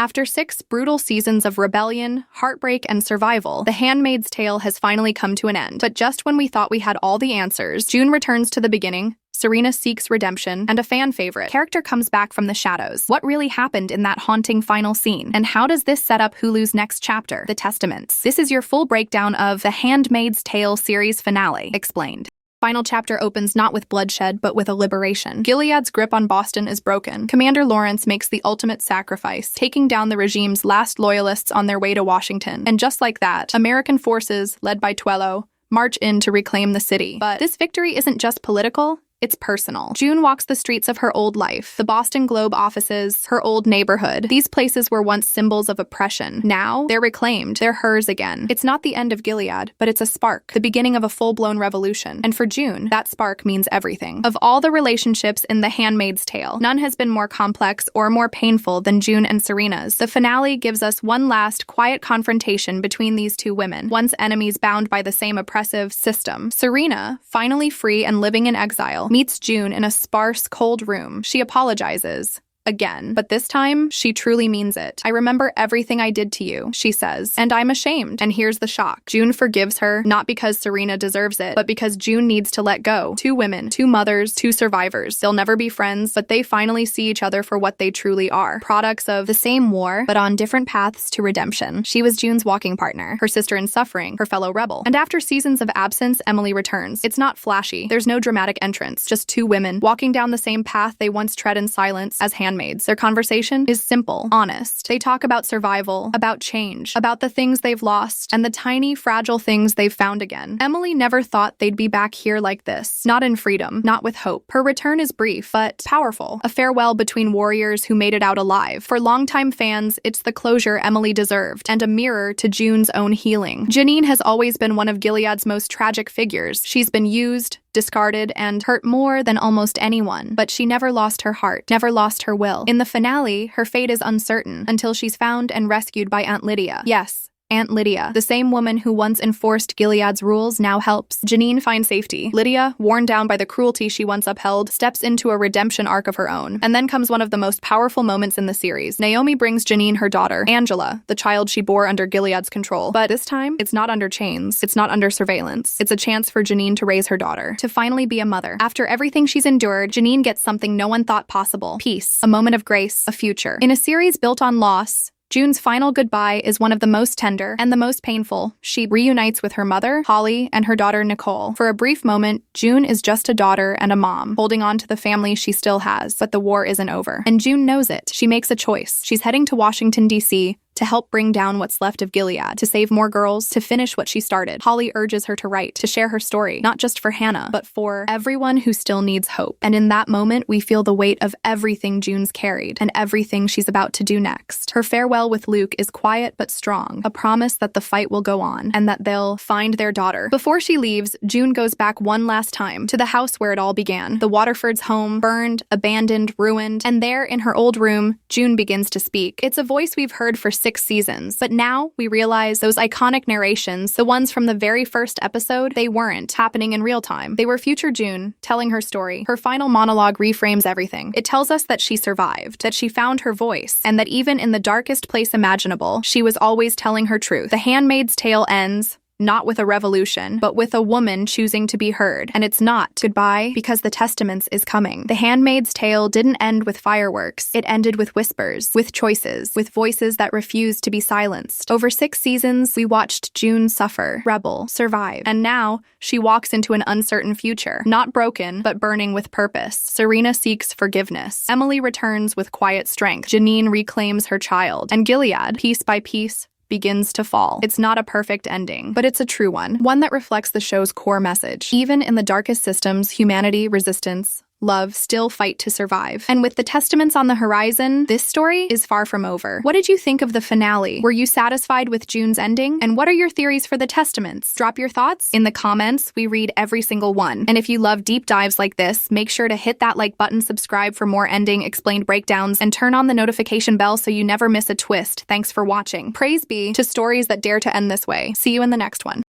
After 6 brutal seasons of rebellion, heartbreak, and survival, The Handmaid's Tale has finally come to an end. But just when we thought we had all the answers, June returns to the beginning, Serena seeks redemption, and a fan favorite character comes back from the shadows. What really happened in that haunting final scene? And how does this set up Hulu's next chapter, The Testaments? This is your full breakdown of The Handmaid's Tale series finale, explained. Final chapter opens not with bloodshed, but with a liberation. Gilead's grip on Boston is broken. Commander Lawrence makes the ultimate sacrifice, taking down the regime's last loyalists on their way to Washington. And just like that, American forces, led by Twello, march in to reclaim the city. But this victory isn't just political, it's personal. June walks the streets of her old life, the Boston Globe offices, her old neighborhood. These places were once symbols of oppression. Now, they're reclaimed. They're hers again. It's not the end of Gilead, but it's a spark, the beginning of a full-blown revolution. And for June, that spark means everything. Of all the relationships in The Handmaid's Tale, none has been more complex or more painful than June and Serena's. The finale gives us one last, quiet confrontation between these two women, once enemies bound by the same oppressive system. Serena, finally free and living in exile, meets June in a sparse, cold room. She apologizes. Again. But this time, she truly means it. "I remember everything I did to you," she says, "and I'm ashamed." And here's the shock. June forgives her, not because Serena deserves it, but because June needs to let go. Two women, two mothers, two survivors. They'll never be friends, but they finally see each other for what they truly are. Products of the same war, but on different paths to redemption. She was June's walking partner, her sister in suffering, her fellow rebel. And after seasons of absence, Emily returns. It's not flashy. There's no dramatic entrance. Just two women walking down the same path they once tread in silence as handmaids. Their conversation is simple, honest. They talk about survival, about change, about the things they've lost, and the tiny, fragile things they've found again. Emily never thought they'd be back here like this. Not in freedom, not with hope. Her return is brief, but powerful. A farewell between warriors who made it out alive. For longtime fans, it's the closure Emily deserved, and a mirror to June's own healing. Janine has always been one of Gilead's most tragic figures. She's been used, discarded, and hurt more than almost anyone. But she never lost her heart, never lost her will. In the finale, her fate is uncertain until she's found and rescued by Aunt Lydia. Yes, Aunt Lydia, the same woman who once enforced Gilead's rules, now helps Janine find safety. Lydia, worn down by the cruelty she once upheld, steps into a redemption arc of her own. And then comes one of the most powerful moments in the series. Naomi brings Janine her daughter, Angela, the child she bore under Gilead's control. But this time, it's not under chains. It's not under surveillance. It's a chance for Janine to raise her daughter, to finally be a mother. After everything she's endured, Janine gets something no one thought possible. Peace, a moment of grace, a future. In a series built on loss, June's final goodbye is one of the most tender and the most painful. She reunites with her mother, Holly, and her daughter, Nicole. For a brief moment, June is just a daughter and a mom, holding on to the family she still has. But the war isn't over. And June knows it. She makes a choice. She's heading to Washington, D.C., to help bring down what's left of Gilead, to save more girls, to finish what she started. Holly urges her to write, to share her story, not just for Hannah, but for everyone who still needs hope. And in that moment, we feel the weight of everything June's carried and everything she's about to do next. Her farewell with Luke is quiet but strong, a promise that the fight will go on and that they'll find their daughter. Before she leaves, June goes back one last time to the house where it all began. The Waterfords' home, burned, abandoned, ruined, and there in her old room, June begins to speak. It's a voice we've heard for 6 seasons, but now we realize those iconic narrations, the ones from the very first episode, they weren't happening in real time. They were future June telling her story. Her final monologue reframes everything. It tells us that she survived, that she found her voice, and that even in the darkest place imaginable, she was always telling her truth. The Handmaid's Tale ends not with a revolution, but with a woman choosing to be heard. And it's not goodbye because the Testaments is coming. The Handmaid's Tale didn't end with fireworks. It ended with whispers, with choices, with voices that refused to be silenced. Over 6 seasons, we watched June suffer, rebel, survive. And now, she walks into an uncertain future. Not broken, but burning with purpose. Serena seeks forgiveness. Emily returns with quiet strength. Janine reclaims her child. And Gilead, piece by piece, begins to fall. It's not a perfect ending, but it's a true one that reflects the show's core message. Even in the darkest systems, humanity, resistance, love still fight to survive. And with the Testaments on the horizon, this story is far from over. What did you think of the finale? Were you satisfied with June's ending? And what are your theories for the Testaments? Drop your thoughts in the comments. We read every single one. And if you love deep dives like this, make sure to hit that like button, subscribe for more ending explained breakdowns, and turn on the notification bell so you never miss a twist. Thanks for watching. Praise be to stories that dare to end this way. See you in the next one.